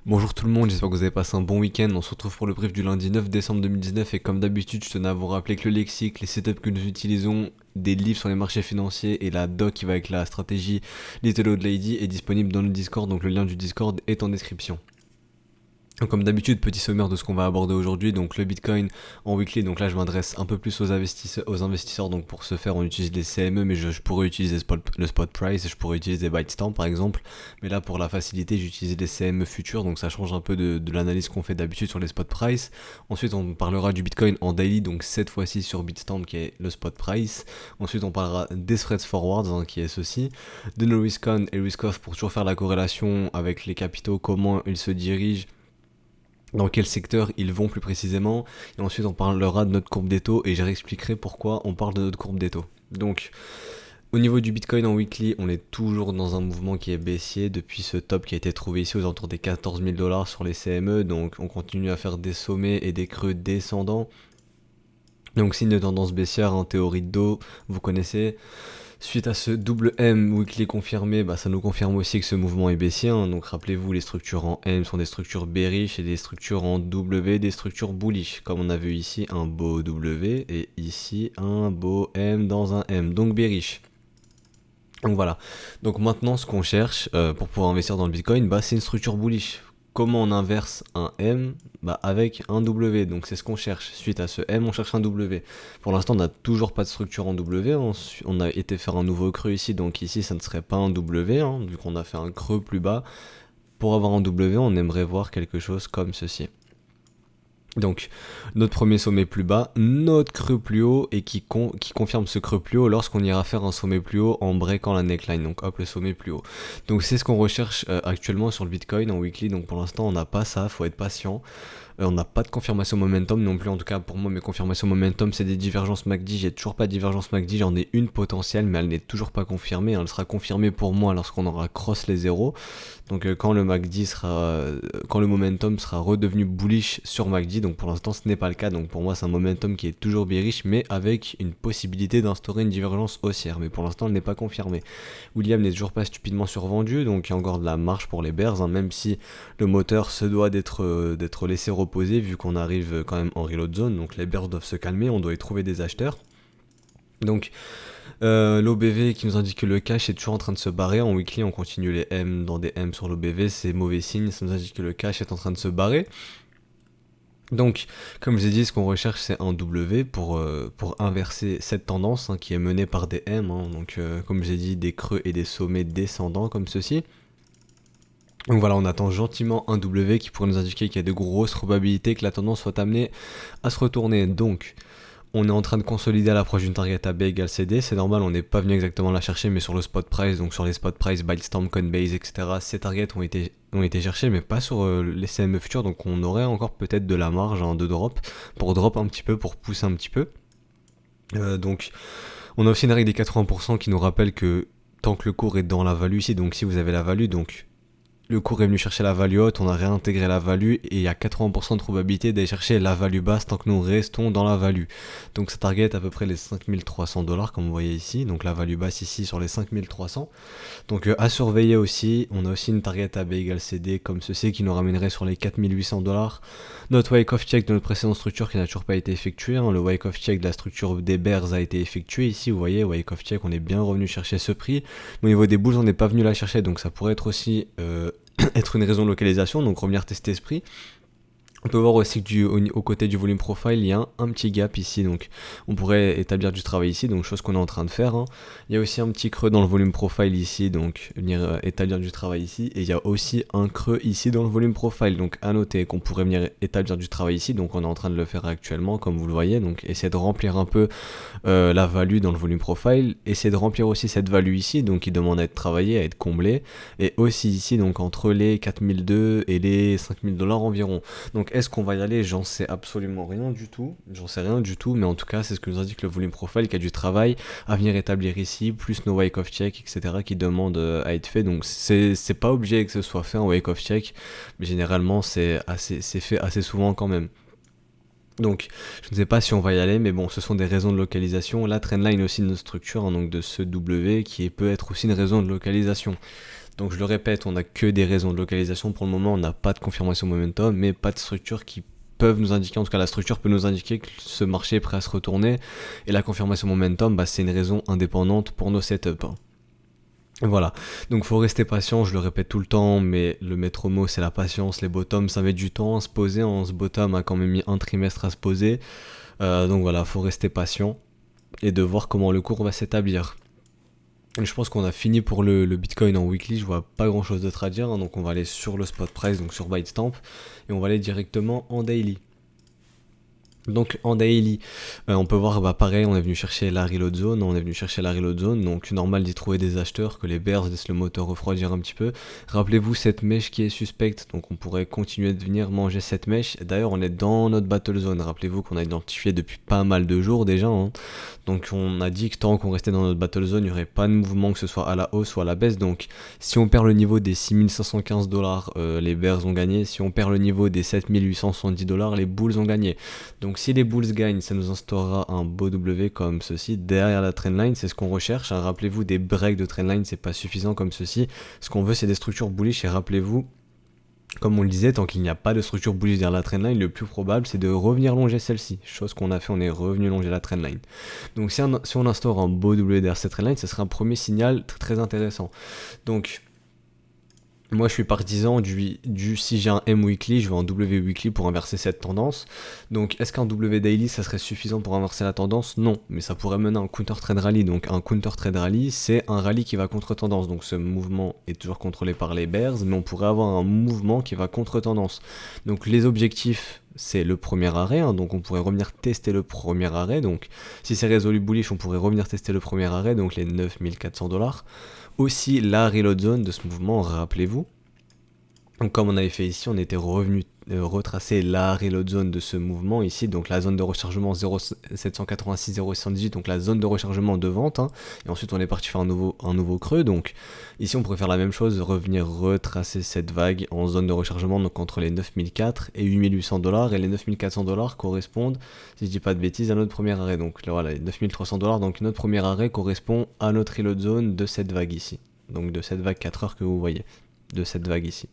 Bonjour tout le monde, j'espère que vous avez passé un bon week-end. On se retrouve pour le brief du lundi 9 décembre 2019 et comme d'habitude, je tenais à vous rappeler que le lexique, les setups que nous utilisons, des livres sur les marchés financiers et la doc qui va avec la stratégie Little Old Lady est disponible dans le Discord, donc le lien du Discord est en description. Donc, comme d'habitude, petit sommaire de ce qu'on va aborder aujourd'hui. Donc le Bitcoin en weekly, donc là je m'adresse un peu plus aux investisseurs. Donc pour ce faire, on utilise les CME, mais je pourrais utiliser le spot price, je pourrais utiliser Bytestamp par exemple. Mais là pour la facilité, j'utilise les CME futurs, donc ça change un peu de l'analyse qu'on fait d'habitude sur les spot price. Ensuite, on parlera du Bitcoin en daily, donc cette fois-ci sur Bitstamp qui est le spot price. Ensuite, on parlera des spreads forwards, qui est ceci, de nos risk on et risk off pour toujours faire la corrélation avec les capitaux, comment ils se dirigent, dans quel secteur ils vont plus précisément, et ensuite on parlera de notre courbe des taux, et je réexpliquerai pourquoi on parle de notre courbe des taux. Donc, au niveau du Bitcoin en weekly, on est toujours dans un mouvement qui est baissier depuis ce top qui a été trouvé ici aux alentours des 14 000 dollars sur les CME, donc on continue à faire des sommets et des creux descendants. Donc signe de tendance baissière en théorie de dos, vous connaissez. Suite à ce double M weekly confirmé, ça nous confirme aussi que ce mouvement est baissier. Donc rappelez-vous, les structures en M sont des structures bearish et des structures en W, des structures bullish. Comme on a vu ici, un beau W et ici un beau M dans un M, donc bearish. Donc voilà. Donc maintenant, ce qu'on cherche pour pouvoir investir dans le Bitcoin, c'est une structure bullish. Comment on inverse un M avec un W, donc c'est ce qu'on cherche. Suite à ce M, on cherche un W. Pour l'instant, on n'a toujours pas de structure en W. On a été faire un nouveau creux ici, donc ici, ça ne serait pas un W, vu qu'on a fait un creux plus bas. Pour avoir un W, on aimerait voir quelque chose comme ceci. Donc, notre premier sommet plus bas, notre creux plus haut, et qui confirme ce creux plus haut lorsqu'on ira faire un sommet plus haut en breakant la neckline. Donc hop, le sommet plus haut. Donc c'est ce qu'on recherche actuellement sur le Bitcoin en weekly. Donc pour l'instant, on n'a pas ça, faut être patient. On n'a pas de confirmation momentum non plus, en tout cas pour moi mes confirmations momentum c'est des divergences MACD, j'ai toujours pas de divergence MACD, j'en ai une potentielle mais elle n'est toujours pas confirmée, elle sera confirmée pour moi lorsqu'on aura cross les zéros. Donc quand le MACD quand le momentum sera redevenu bullish sur MACD, donc pour l'instant ce n'est pas le cas, donc pour moi c'est un momentum qui est toujours bearish mais avec une possibilité d'instaurer une divergence haussière, mais pour l'instant elle n'est pas confirmée. William n'est toujours pas stupidement survendu, donc il y a encore de la marge pour les bears, même si le moteur se doit d'être laissé reposer vu qu'on arrive quand même en reload zone, donc les bears doivent se calmer, on doit y trouver des acheteurs. Donc l'OBV qui nous indique que le cash est toujours en train de se barrer. En weekly, on continue les M dans des M sur l'OBV, c'est mauvais signe, ça nous indique que le cash est en train de se barrer. Donc, comme je vous ai dit, ce qu'on recherche, c'est un W pour inverser cette tendance qui est menée par des M. Donc, comme j'ai dit, des creux et des sommets descendants comme ceci. Donc voilà, on attend gentiment un W qui pourrait nous indiquer qu'il y a de grosses probabilités que la tendance soit amenée à se retourner. Donc, on est en train de consolider à l'approche d'une target AB égale CD, c'est normal, on n'est pas venu exactement la chercher, mais sur le spot price, donc sur les spot price, Bytestamp, Coinbase, etc., ces targets ont été cherchés, mais pas sur les CME futurs, donc on aurait encore peut-être de la marge de drop, pour drop un petit peu, pour pousser un petit peu. Donc, on a aussi une règle des 80% qui nous rappelle que tant que le cours est dans la value ici, donc si vous avez la value, donc le cours est venu chercher la value haute, on a réintégré la value et il y a 80% de probabilité d'aller chercher la value basse tant que nous restons dans la value. Donc ça target à peu près les 5300 dollars comme vous voyez ici, donc la value basse ici sur les 5300. Donc à surveiller aussi, on a aussi une target AB égale CD comme ceci qui nous ramènerait sur les 4800 dollars. Notre wake off check de notre précédente structure qui n'a toujours pas été effectué, le wake off check de la structure des bears a été effectué ici, vous voyez, wake off check, on est bien revenu chercher ce prix. Mais au niveau des bulls, on n'est pas venu la chercher, donc ça pourrait être aussi être une raison de localisation, donc revenir tester ce prix. On peut voir aussi que au côté du volume profile, il y a un petit gap ici, donc on pourrait établir du travail ici, donc chose qu'on est en train de faire. Il y a aussi un petit creux dans le volume profile ici, donc venir établir du travail ici, et il y a aussi un creux ici dans le volume profile, donc à noter qu'on pourrait venir établir du travail ici, donc on est en train de le faire actuellement, comme vous le voyez, donc essayer de remplir un peu la value dans le volume profile, essayer de remplir aussi cette value ici, donc qui demande à être travaillée, à être comblée, et aussi ici, donc entre les 4002 et les 5000 dollars environ. Donc est-ce qu'on va y aller? J'en sais absolument rien du tout. J'en sais rien du tout, mais en tout cas, c'est ce que nous indique le volume profile, qu'il y a du travail à venir établir ici, plus nos wake-off check, etc., qui demandent à être fait. Donc c'est pas obligé que ce soit fait en wake-off check, mais généralement, c'est fait assez souvent quand même. Donc, je ne sais pas si on va y aller, mais bon, ce sont des raisons de localisation. La trendline est aussi une structure, donc de ce W, qui peut être aussi une raison de localisation. Donc je le répète, on n'a que des raisons de localisation pour le moment, on n'a pas de confirmation momentum, mais pas de structure qui peuvent nous indiquer, en tout cas la structure peut nous indiquer que ce marché est prêt à se retourner, et la confirmation momentum, bah, c'est une raison indépendante pour nos setups. Voilà, donc faut rester patient, je le répète tout le temps, mais le maître mot c'est la patience, les bottoms ça met du temps à se poser, ce bottom a quand même mis un trimestre à se poser, donc voilà, faut rester patient et de voir comment le cours va s'établir. Et je pense qu'on a fini pour le Bitcoin en weekly, je vois pas grand chose d'autre à dire, hein, donc on va aller sur le spot price, donc sur Bitestamp, et on va aller directement en daily. Donc en daily, on peut voir, bah pareil, on est venu chercher la reload zone, donc normal d'y trouver des acheteurs, que les bears laissent le moteur refroidir un petit peu. Rappelez-vous cette mèche qui est suspecte, donc on pourrait continuer de venir manger cette mèche. D'ailleurs on est dans notre battle zone, rappelez-vous qu'on a identifié depuis pas mal de jours déjà, hein. Donc on a dit que tant qu'on restait dans notre battle zone, il n'y aurait pas de mouvement que ce soit à la hausse ou à la baisse, donc si on perd le niveau des 6515$, les bears ont gagné, si on perd le niveau des 7870$, les bulls ont gagné. Donc si les bulls gagnent, ça nous instaurera un beau W comme ceci derrière la trendline, c'est ce qu'on recherche, hein. Rappelez-vous, des breaks de trendline, c'est pas suffisant comme ceci. Ce qu'on veut, c'est des structures bullish, et rappelez-vous, comme on le disait, tant qu'il n'y a pas de structure bullish derrière la trendline, le plus probable c'est de revenir longer celle-ci. Chose qu'on a fait, on est revenu longer la trendline. Donc si on instaure un beau W derrière cette trendline, ce sera un premier signal très intéressant. Donc moi je suis partisan du si j'ai un M weekly, je vais en W weekly pour inverser cette tendance. Donc est-ce qu'un W daily ça serait suffisant pour inverser la tendance? Non, mais ça pourrait mener à un counter trade rally. Donc un counter trade rally, c'est un rallye qui va contre tendance. Donc ce mouvement est toujours contrôlé par les bears, mais on pourrait avoir un mouvement qui va contre tendance. Donc les objectifs, c'est le premier arrêt, hein, donc on pourrait revenir tester le premier arrêt. Donc si c'est résolu bullish, on pourrait revenir tester le premier arrêt, donc les 9400$. Aussi la reload zone de ce mouvement, rappelez-vous. Donc comme on avait fait ici, on était revenu retracer la reload zone de ce mouvement ici, donc la zone de rechargement 0,786, 0,118, donc la zone de rechargement de vente, hein, et ensuite on est parti faire un nouveau creux. Donc ici on pourrait faire la même chose, revenir retracer cette vague en zone de rechargement, donc entre les 9004 et 8800$, et les 9400$ correspondent, si je dis pas de bêtises, à notre premier arrêt. Donc là, voilà, les 9300$, donc notre premier arrêt correspond à notre reload zone de cette vague ici, donc de cette vague 4 heures que vous voyez, de cette vague ici.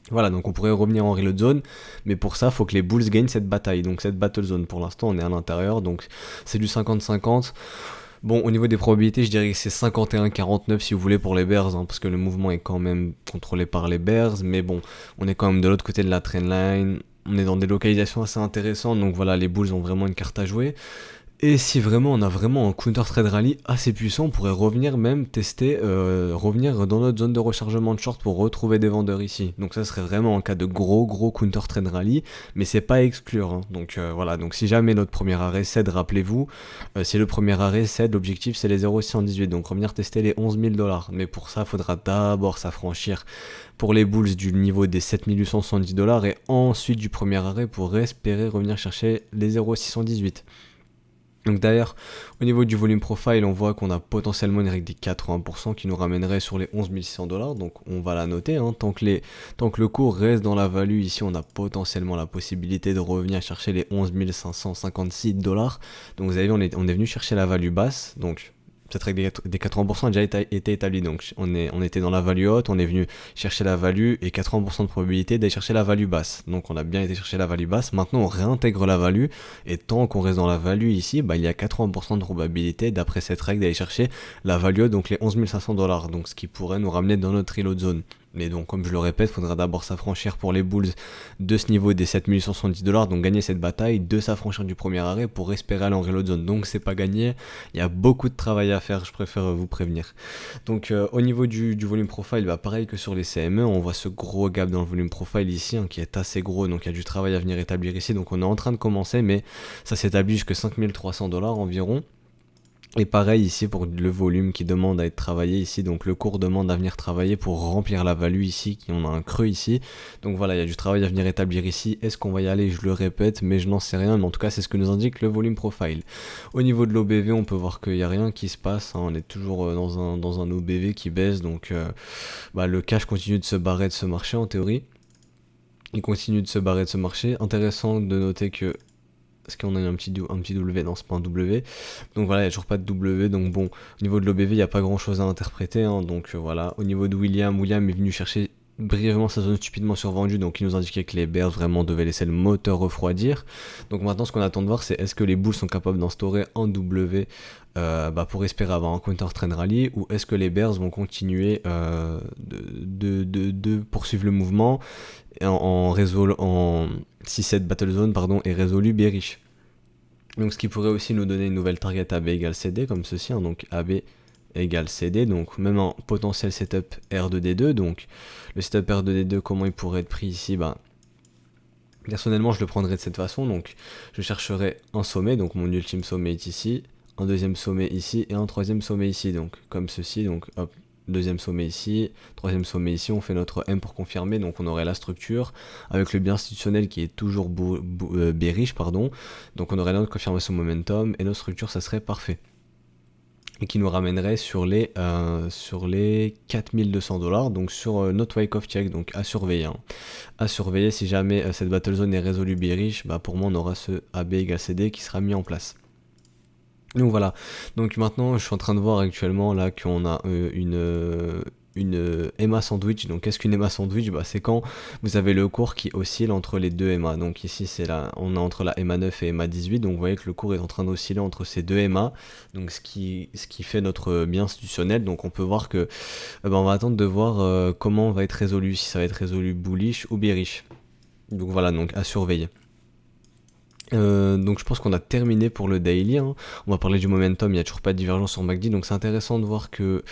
Voilà, donc on pourrait revenir en reload zone, mais pour ça, il faut que les bulls gagnent cette bataille, donc cette battle zone. Pour l'instant, on est à l'intérieur, donc c'est du 50-50. Bon, au niveau des probabilités, je dirais que c'est 51-49 si vous voulez pour les bears, hein, parce que le mouvement est quand même contrôlé par les bears, mais bon, on est quand même de l'autre côté de la trendline, on est dans des localisations assez intéressantes, donc voilà, les bulls ont vraiment une carte à jouer. Et si vraiment on a vraiment un counter trade rally assez puissant, on pourrait revenir même tester, revenir dans notre zone de rechargement de short pour retrouver des vendeurs ici. Donc ça serait vraiment en cas de gros counter trade rally, mais c'est pas à exclure, hein. Donc voilà, donc si jamais notre premier arrêt cède, rappelez-vous, si le premier arrêt cède, l'objectif c'est les 0,618, donc revenir tester les 11 000$. Mais pour ça, il faudra d'abord s'affranchir pour les bulls du niveau des 7870$ et ensuite du premier arrêt pour espérer revenir chercher les 0,618. Donc d'ailleurs, au niveau du volume profile, on voit qu'on a potentiellement une règle des 80% qui nous ramènerait sur les 11 600$, donc on va la noter, hein. Tant que le cours reste dans la value, ici on a potentiellement la possibilité de revenir chercher les 11 556$. Donc vous avez vu, on est venu chercher la value basse, donc cette règle des 80% a déjà été établie, donc on était dans la value haute, on est venu chercher la value et 80% de probabilité d'aller chercher la value basse. Donc on a bien été chercher la value basse, maintenant on réintègre la value, et tant qu'on reste dans la value ici, bah, il y a 80% de probabilité d'après cette règle d'aller chercher la value haute, donc les 11 500$, donc ce qui pourrait nous ramener dans notre reload zone. Mais donc, comme je le répète, il faudra d'abord s'affranchir pour les bulls de ce niveau des 7870$, donc gagner cette bataille, de s'affranchir du premier arrêt pour espérer aller en reload zone. Donc c'est pas gagné, il y a beaucoup de travail à faire, je préfère vous prévenir. Donc au niveau du volume profile, bah, pareil que sur les CME, on voit ce gros gap dans le volume profile ici, hein, qui est assez gros, donc il y a du travail à venir établir ici. Donc on est en train de commencer, mais ça s'établit jusqu'à 5300$ environ. Et pareil ici pour le volume qui demande à être travaillé ici, donc le cours demande à venir travailler pour remplir la value ici, on a un creux ici, donc voilà, il y a du travail à venir établir ici. Est-ce qu'on va y aller? Je le répète, mais je n'en sais rien, mais en tout cas c'est ce que nous indique le volume profile. Au niveau de l'OBV, on peut voir qu'il n'y a rien qui se passe, hein. On est toujours dans un OBV qui baisse, donc le cash continue de se barrer de ce marché en théorie, il continue de se barrer de ce marché. Intéressant de noter que Est-ce qu'on a eu un petit W? Non, c'est pas un W. Donc voilà, il n'y a toujours pas de W. Donc bon, au niveau de l'OBV, il n'y a pas grand chose à interpréter. Hein, donc voilà, au niveau de William est venu chercher brièvement sa zone stupidement survendue, donc il nous indiquait que les Bears vraiment devaient laisser le moteur refroidir. Donc maintenant ce qu'on attend de voir, c'est est-ce que les Bulls sont capables d'instaurer un W pour espérer avoir un counter trend rally, ou est-ce que les Bears vont continuer de poursuivre le mouvement en 6-7 battle zone et résolu bearish. Donc ce qui pourrait aussi nous donner une nouvelle target AB égale CD comme ceci, hein, donc AB égale CD, donc même un potentiel setup R2D2, donc le setup R2D2 comment il pourrait être pris ici, personnellement je le prendrais de cette façon, donc je chercherai un sommet, donc mon ultime sommet est ici, un deuxième sommet ici et un troisième sommet ici, donc comme ceci, donc hop, deuxième sommet ici, troisième sommet ici, on fait notre M pour confirmer, donc on aurait la structure avec le biais institutionnel qui est toujours bearish, donc on aurait notre confirmation momentum et notre structure ça serait parfait. Et qui nous ramènerait sur les 4200$, donc sur notre wake off check, donc à surveiller. Hein. À surveiller si jamais cette battle zone est résolue bearish, pour moi on aura ce AB égale CD qui sera mis en place. Donc voilà, donc maintenant je suis en train de voir actuellement là qu'on a une EMA sandwich. Donc qu'est-ce qu'une EMA sandwich? C'est quand vous avez le cours qui oscille entre les deux EMA. Donc ici on est entre la EMA 9 et EMA 18, donc vous voyez que le cours est en train d'osciller entre ces deux EMA, donc ce qui fait notre bien institutionnel. Donc on peut voir que on va attendre de voir comment on va être résolu, si ça va être résolu bullish ou bearish. Donc voilà, donc à surveiller. Donc je pense qu'on a terminé pour le daily, hein. On va parler du momentum, il n'y a toujours pas de divergence sur MACD, donc c'est intéressant de voir que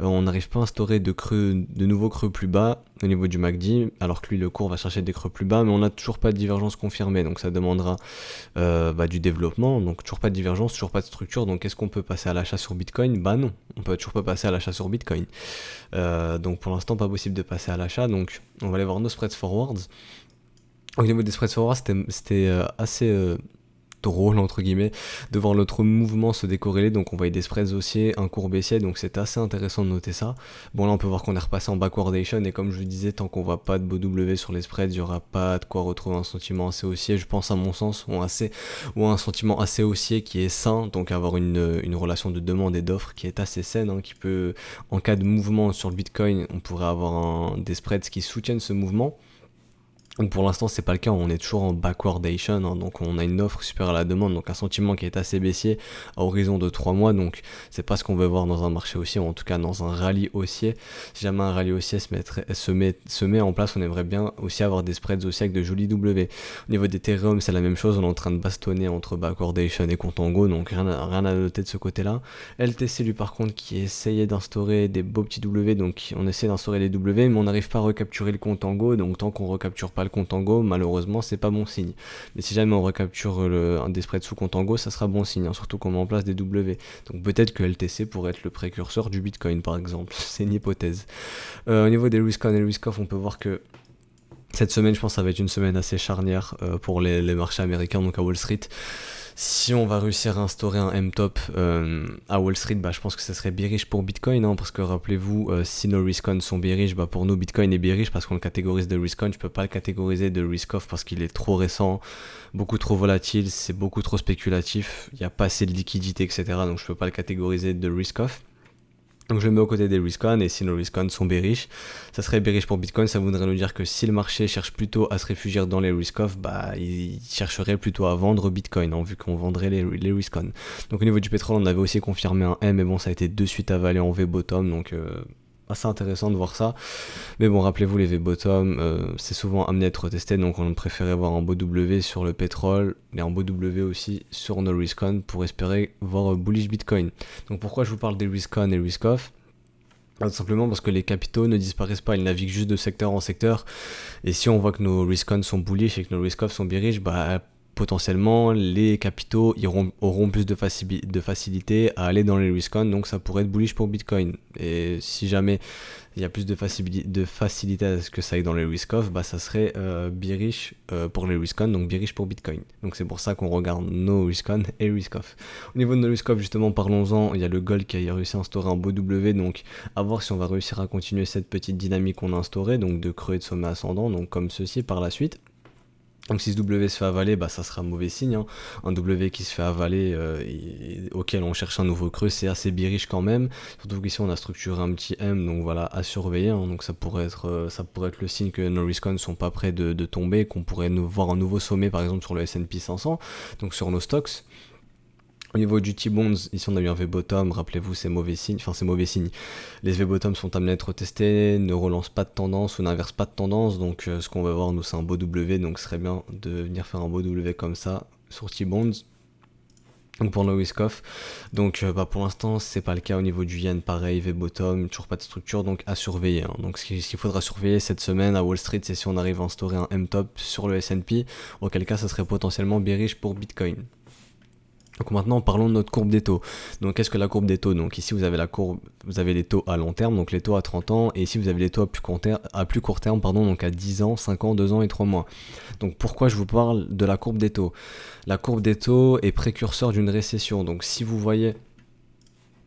on n'arrive pas à instaurer de nouveaux creux plus bas au niveau du MACD, alors que lui le cours va chercher des creux plus bas, mais on n'a toujours pas de divergence confirmée, donc ça demandera du développement, donc toujours pas de divergence, toujours pas de structure. Donc est-ce qu'on peut passer à l'achat sur Bitcoin? Non, on peut toujours pas passer à l'achat sur Bitcoin, donc pour l'instant pas possible de passer à l'achat. Donc on va aller voir nos spreads forwards. Au niveau des spreads forward, c'était assez drôle entre guillemets de voir notre mouvement se décorréler. Donc on voyait des spreads haussiers, un cours baissier, donc c'est assez intéressant de noter ça. Bon là on peut voir qu'on est repassé en backwardation, et comme je vous disais, tant qu'on voit pas de beau W sur les spreads, il n'y aura pas de quoi retrouver un sentiment assez haussier, je pense, à mon sens, ou un sentiment assez haussier qui est sain, donc avoir une relation de demande et d'offre qui est assez saine, hein, qui peut, en cas de mouvement sur le Bitcoin, on pourrait avoir des spreads qui soutiennent ce mouvement. Donc pour l'instant c'est pas le cas, on est toujours en backwardation, hein, donc on a une offre supérieure à la demande, donc un sentiment qui est assez baissier à horizon de 3 mois, donc c'est pas ce qu'on veut voir dans un marché haussier, ou en tout cas dans un rallye haussier. Si jamais un rallye haussier se met en place, on aimerait bien aussi avoir des spreads haussiers avec de jolis W. Au niveau d'Ethereum c'est la même chose, on est en train de bastonner entre backwardation et contango, donc rien à noter de ce côté là. LTC lui par contre qui essayait d'instaurer des beaux petits W, donc on essaie d'instaurer les W mais on n'arrive pas à recapturer le contango, donc tant qu'on recapture pas le contango, malheureusement c'est pas bon signe. Mais si jamais on recapture un des spreads sous contango, ça sera bon signe, hein, surtout qu'on met en place des W. Donc peut-être que LTC pourrait être le précurseur du Bitcoin par exemple, c'est une hypothèse. Au niveau des risk-on et risk-off, on peut voir que cette semaine, je pense que ça va être une semaine assez charnière pour les marchés américains, donc à Wall Street. Si on va réussir à instaurer un M-top à Wall Street, je pense que ça serait bearish pour Bitcoin, hein, parce que rappelez-vous, si nos risk-on sont bearish, pour nous Bitcoin est bearish parce qu'on le catégorise de risk-on. Je peux pas le catégoriser de risk-off parce qu'il est trop récent, beaucoup trop volatile, c'est beaucoup trop spéculatif, il n'y a pas assez de liquidité, etc. Donc je peux pas le catégoriser de risk-off. Donc je le mets aux côtés des risk-on, et si nos risk-on sont bearish, ça serait bearish pour Bitcoin. Ça voudrait nous dire que si le marché cherche plutôt à se réfugier dans les risk-off, il chercherait plutôt à vendre Bitcoin, hein, vu qu'on vendrait les risk-on. Donc au niveau du pétrole, on avait aussi confirmé un M, mais bon, ça a été de suite avalé en V-bottom, donc assez intéressant de voir ça. Mais bon, rappelez-vous, les V-bottom, c'est souvent amené à être retesté, donc on préférait voir un beau W sur le pétrole, et un beau W aussi sur nos risk-on pour espérer voir bullish Bitcoin. Donc pourquoi je vous parle des risk-on et risk-off ? Tout simplement parce que les capitaux ne disparaissent pas, ils naviguent juste de secteur en secteur, et si on voit que nos risk-on sont bullish et que nos risk-off sont bearish, potentiellement les capitaux auront plus de facilité à aller dans les risk-on, donc ça pourrait être bullish pour Bitcoin. Et si jamais il y a plus de facilité à ce que ça aille dans les risk-off, ça serait bearish pour les risk-on, donc bearish pour Bitcoin. Donc c'est pour ça qu'on regarde nos risk-on et risk-off. Au niveau de nos risk-off, justement, parlons-en, il y a le gold qui a réussi à instaurer un beau W, donc à voir si on va réussir à continuer cette petite dynamique qu'on a instaurée, donc de creux et de sommet ascendant, donc comme ceci par la suite. Donc si ce W se fait avaler, bah ça sera mauvais signe, hein. Un W qui se fait avaler, auquel on cherche un nouveau creux, c'est assez bearish quand même. Surtout qu'ici on a structuré un petit M, donc voilà, à surveiller, hein. Donc ça pourrait être le signe que nos risk-on ne sont pas prêts de tomber, qu'on pourrait nous voir un nouveau sommet par exemple sur le S&P 500, donc sur nos stocks. Au niveau du T-Bonds, ici on a eu un V-bottom, rappelez-vous c'est mauvais signe, enfin c'est mauvais signe. Les V-bottoms sont amenés à être testés, ne relancent pas de tendance ou n'inversent pas de tendance, donc ce qu'on va voir nous c'est un beau W, donc ce serait bien de venir faire un beau W comme ça sur T-Bonds. Donc pour le risk-off, donc pour l'instant c'est pas le cas au niveau du yen, pareil, V-bottom, toujours pas de structure, donc à surveiller, hein. Donc ce qu'il faudra surveiller cette semaine à Wall Street, c'est si on arrive à instaurer un M-top sur le S&P, auquel cas ça serait potentiellement bearish pour Bitcoin. Donc maintenant parlons de notre courbe des taux. Donc qu'est-ce que la courbe des taux? Donc ici vous avez la courbe, vous avez les taux à long terme, donc les taux à 30 ans, et ici vous avez les taux à plus court terme, pardon, donc à 10 ans, 5 ans, 2 ans et 3 mois. Donc pourquoi je vous parle de la courbe des taux? La courbe des taux est précurseur d'une récession. Donc si vous voyez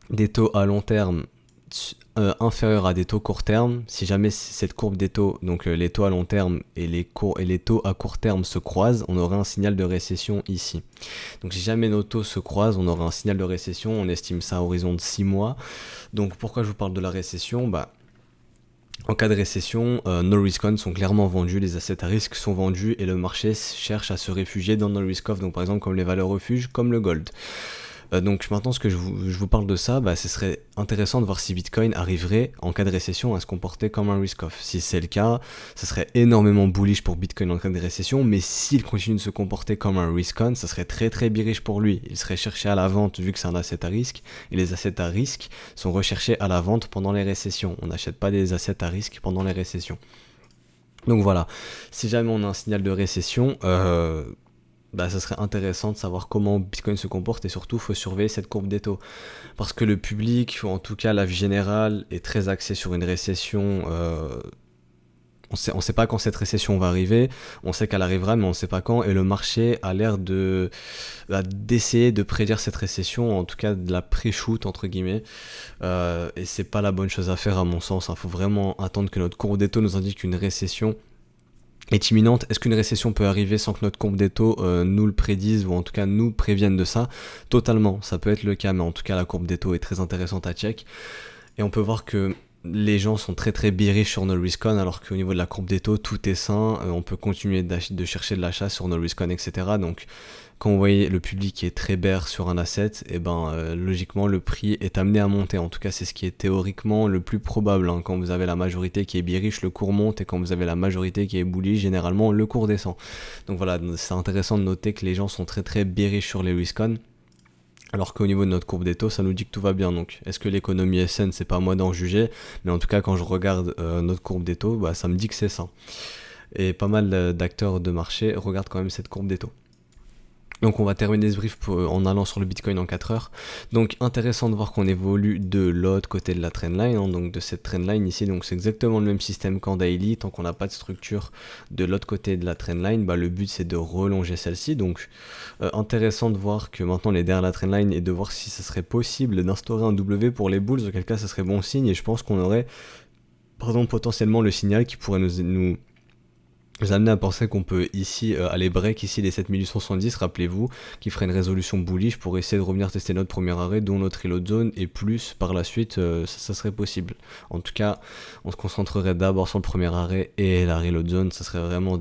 des taux à long terme inférieurs à des taux court terme, si jamais cette courbe des taux, donc les taux à long terme et les taux à court terme se croisent, on aurait un signal de récession ici. Donc si jamais nos taux se croisent, on aurait un signal de récession, on estime ça à horizon de 6 mois. Donc pourquoi je vous parle de la récession? En cas de récession, nos risk-on sont clairement vendus, les assets à risque sont vendus et le marché cherche à se réfugier dans nos risk-off, donc par exemple comme les valeurs refuges, comme le gold. Donc maintenant ce que je vous parle de ça, ce serait intéressant de voir si Bitcoin arriverait en cas de récession à se comporter comme un risk-off. Si c'est le cas, ça serait énormément bullish pour Bitcoin en cas de récession, mais s'il continue de se comporter comme un risk-on, ça serait très très bearish pour lui. Il serait cherché à la vente vu que c'est un asset à risque, et les assets à risque sont recherchés à la vente pendant les récessions. On n'achète pas des assets à risque pendant les récessions. Donc voilà, si jamais on a un signal de récession, ça serait intéressant de savoir comment Bitcoin se comporte et surtout il faut surveiller cette courbe des taux parce que le public, ou en tout cas la vie générale, est très axé sur une récession. On sait pas quand cette récession va arriver, on sait qu'elle arrivera mais on sait pas quand, et le marché a l'air d'essayer de prédire cette récession, en tout cas de la pré-shoot entre guillemets, et c'est pas la bonne chose à faire à mon sens. Il faut vraiment attendre que notre courbe des taux nous indique une récession est imminente. Est-ce qu'une récession peut arriver sans que notre courbe des taux nous le prédise, ou en tout cas nous prévienne de ça? Totalement, ça peut être le cas, mais en tout cas la courbe des taux est très intéressante à check. Et on peut voir que les gens sont très très bearish sur no risk on, alors qu'au niveau de la courbe des taux, tout est sain, on peut continuer de chercher de l'achat sur no risk on, etc. Donc quand vous voyez le public qui est très bear sur un asset, logiquement le prix est amené à monter. En tout cas c'est ce qui est théoriquement le plus probable, hein. Quand vous avez la majorité qui est bearish, le cours monte, et quand vous avez la majorité qui est bullish, généralement le cours descend. Donc voilà, c'est intéressant de noter que les gens sont très très bearish sur les risk on, alors qu'au niveau de notre courbe des taux, ça nous dit que tout va bien. Donc est-ce que l'économie est saine? C'est pas à moi d'en juger, mais en tout cas quand je regarde notre courbe des taux, ça me dit que c'est ça. Et pas mal d'acteurs de marché regardent quand même cette courbe des taux. Donc on va terminer ce brief en allant sur le Bitcoin en 4 heures. Donc intéressant de voir qu'on évolue de l'autre côté de la trendline, hein, donc de cette trendline ici. Donc c'est exactement le même système qu'en daily. Tant qu'on n'a pas de structure de l'autre côté de la trendline, le but c'est de rellonger celle-ci. Donc intéressant de voir que maintenant on est derrière la trendline, et de voir si ça serait possible d'instaurer un W pour les bulls, auquel cas ça serait bon signe, et je pense qu'on aurait potentiellement le signal qui pourrait nous amener à penser qu'on peut ici aller break ici les 7870, rappelez-vous, qui ferait une résolution bullish pour essayer de revenir tester notre premier arrêt, dont notre reload zone, et plus par la suite ça serait possible. En tout cas on se concentrerait d'abord sur le premier arrêt et la reload zone. Ça serait vraiment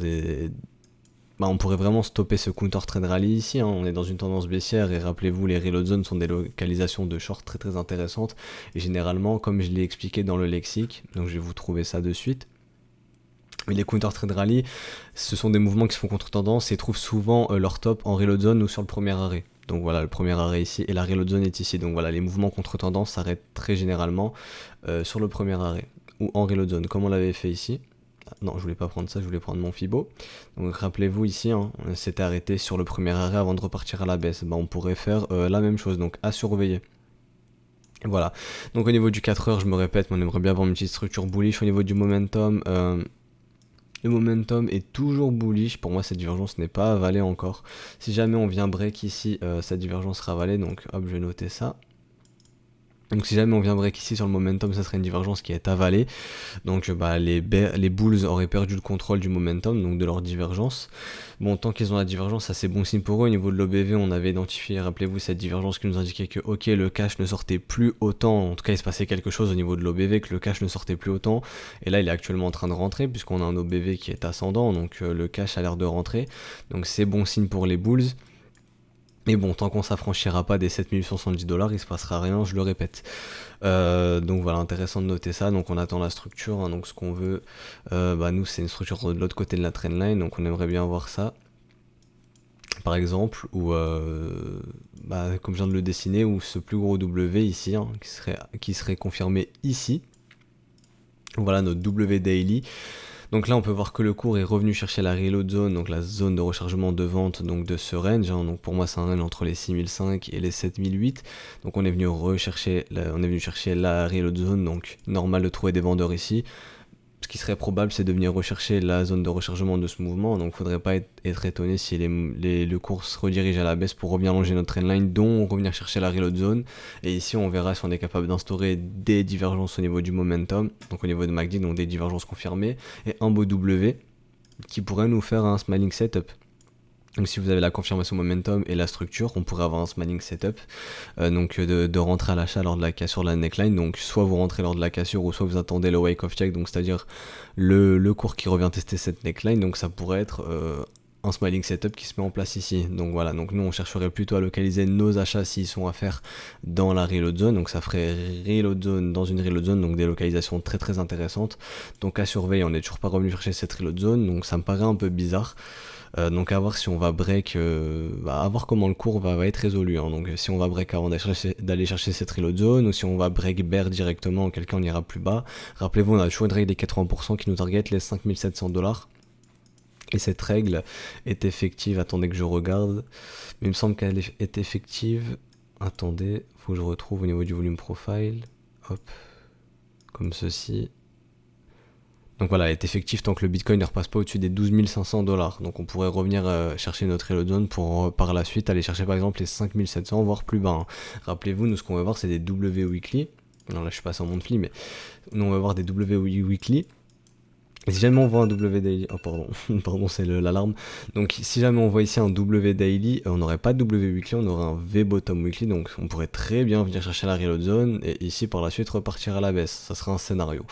on pourrait vraiment stopper ce counter trend rally ici, hein. On est dans une tendance baissière, et rappelez-vous, les reload zones sont des localisations de short très très intéressantes, et généralement, comme je l'ai expliqué dans le lexique, donc je vais vous trouver ça de suite, mais les counter trend rally, ce sont des mouvements qui se font contre tendance et trouvent souvent leur top en reload zone ou sur le premier arrêt. Donc voilà, le premier arrêt ici et la reload zone est ici. Donc voilà, les mouvements contre tendance s'arrêtent très généralement sur le premier arrêt ou en reload zone, comme on l'avait fait ici. Non, je voulais pas prendre ça, je voulais prendre mon Fibo. Donc rappelez-vous ici, hein, on s'était arrêté sur le premier arrêt avant de repartir à la baisse. On pourrait faire la même chose, donc à surveiller. Voilà, donc au niveau du 4 heures, je me répète, mais on aimerait bien avoir une petite structure bullish. Au niveau du momentum, le momentum est toujours bullish. Pour moi, cette divergence n'est pas avalée encore. Si jamais on vient break ici, cette divergence sera avalée. Donc hop, je vais noter ça. Donc si jamais on vient break ici sur le momentum, ça serait une divergence qui est avalée. Donc les bulls auraient perdu le contrôle du momentum, donc de leur divergence. Bon, tant qu'ils ont la divergence, ça c'est bon signe pour eux. Au niveau de l'OBV, on avait identifié, rappelez-vous, cette divergence qui nous indiquait que ok, le cash ne sortait plus autant. En tout cas, il se passait quelque chose au niveau de l'OBV, que le cash ne sortait plus autant. Et là, il est actuellement en train de rentrer, puisqu'on a un OBV qui est ascendant, donc le cash a l'air de rentrer. Donc c'est bon signe pour les bulls. Mais bon, tant qu'on s'affranchira pas des 7 870 $, il se passera rien, je le répète. Donc voilà, intéressant de noter ça. Donc on attend la structure, hein. Donc ce qu'on veut, nous c'est une structure de l'autre côté de la trendline, donc on aimerait bien voir ça. Par exemple, ou comme je viens de le dessiner, ou ce plus gros W ici, hein, qui serait confirmé ici. Voilà notre W daily. Donc là on peut voir que le cours est revenu chercher la reload zone, donc la zone de rechargement de vente donc de ce range, hein. Donc pour moi c'est un range entre les 6005 et les 7008. Donc on est venu chercher la reload zone, donc normal de trouver des vendeurs ici. Ce qui serait probable, c'est de venir rechercher la zone de rechargement de ce mouvement, donc faudrait pas être étonné si le cours se redirige à la baisse pour revenir longer notre trendline, dont revenir chercher la reload zone. Et ici on verra si on est capable d'instaurer des divergences au niveau du momentum, donc au niveau de MACD, donc des divergences confirmées, et un beau W qui pourrait nous faire un smiling setup. Donc si vous avez la confirmation momentum et la structure, on pourrait avoir un smiling setup, de rentrer à l'achat lors de la cassure de la neckline. Donc soit vous rentrez lors de la cassure, ou soit vous attendez le wake of check, donc c'est-à-dire le cours qui revient tester cette neckline. Donc ça pourrait être un smiling setup qui se met en place ici. Donc voilà, donc nous on chercherait plutôt à localiser nos achats s'ils sont à faire dans la reload zone. Donc ça ferait reload zone dans une reload zone, donc des localisations très très intéressantes. Donc à surveiller, on n'est toujours pas revenu chercher cette reload zone, donc ça me paraît un peu bizarre. Donc à voir si on va break, à voir comment le cours va être résolu, hein. Donc si on va break avant d'aller chercher cette reload zone, ou si on va break bear directement, auquel cas on ira plus bas. Rappelez-vous, on a toujours une règle des 80% qui nous target les 5700 $. Et cette règle est effective, attendez que je regarde, mais il me semble qu'elle est effective, attendez, faut que je retrouve au niveau du volume profile, hop, comme ceci. Donc voilà, elle est effective tant que le Bitcoin ne repasse pas au-dessus des 12 500 $. Donc on pourrait revenir chercher notre reload zone pour par la suite aller chercher par exemple les 5700, voire plus bas, hein. Rappelez-vous, nous ce qu'on va voir c'est des W weekly. Non là je suis passé en monthly, mais nous on va voir des W weekly. Et si jamais on voit un W daily, oh pardon, pardon c'est l'alarme. Donc si jamais on voit ici un W daily, on n'aurait pas de W weekly, on aurait un V bottom weekly, donc on pourrait très bien venir chercher la reload zone et ici par la suite repartir à la baisse. Ça serait un scénario.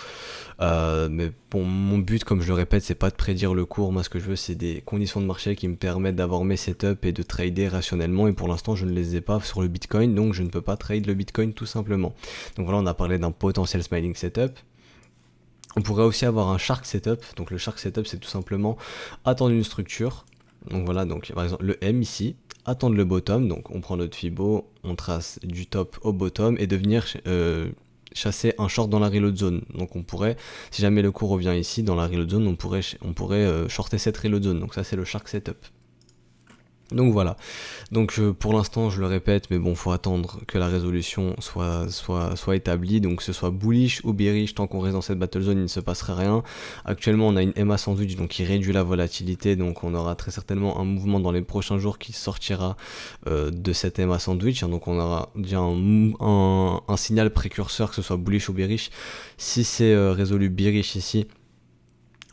Mais bon, mon but, comme je le répète, c'est pas de prédire le cours. Moi ce que je veux c'est des conditions de marché qui me permettent d'avoir mes setups et de trader rationnellement, et pour l'instant je ne les ai pas sur le Bitcoin, donc je ne peux pas trade le Bitcoin tout simplement. Donc voilà, on a parlé d'un potentiel smiling setup. On pourrait aussi avoir un shark setup. Donc le shark setup c'est tout simplement attendre une structure. Donc voilà, donc par exemple le M ici, attendre le bottom, donc on prend notre Fibo, on trace du top au bottom et de venir chasser un short dans la reload zone. Donc on pourrait, si jamais le cours revient ici dans la reload zone, on pourrait shorter cette reload zone. Donc ça c'est le shark setup. Donc voilà, donc pour l'instant je le répète, mais bon, faut attendre que la résolution soit établie, donc que ce soit bullish ou bearish, tant qu'on reste dans cette battle zone il ne se passera rien. Actuellement on a une EMA sandwich donc qui réduit la volatilité, donc on aura très certainement un mouvement dans les prochains jours qui sortira de cette EMA sandwich, hein. Donc on aura déjà un signal précurseur, que ce soit bullish ou bearish. Si c'est résolu bearish ici,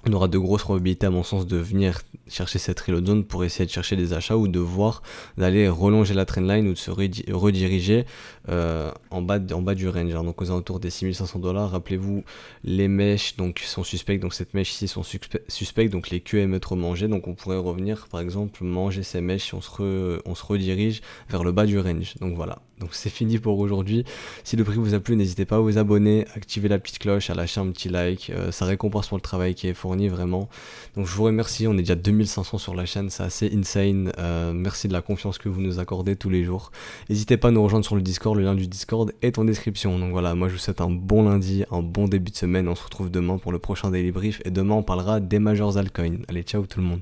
on aura de grosses probabilités à mon sens de venir chercher cette reload zone pour essayer de chercher des achats, ou de voir d'aller relonger la trendline, ou de se rediriger en bas du range, hein. Donc aux alentours des 6500 $. Rappelez-vous, les mèches donc sont suspectes, donc cette mèche ici sont suspectes, donc les queues aiment être mangées, donc on pourrait revenir par exemple manger ces mèches si on se redirige vers le bas du range. Donc voilà, donc c'est fini pour aujourd'hui. Si le prix vous a plu, n'hésitez pas à vous abonner, activer la petite cloche, à lâcher un petit like, ça récompense pour le travail qui est fourni vraiment. Donc je vous remercie, on est déjà 2500 sur la chaîne, c'est assez insane. Merci de la confiance que vous nous accordez tous les jours. N'hésitez pas à nous rejoindre sur le Discord, le lien du Discord est en description. Donc voilà, moi je vous souhaite un bon lundi, un bon début de semaine, on se retrouve demain pour le prochain Daily Brief, et demain on parlera des majors altcoins. Allez, ciao tout le monde.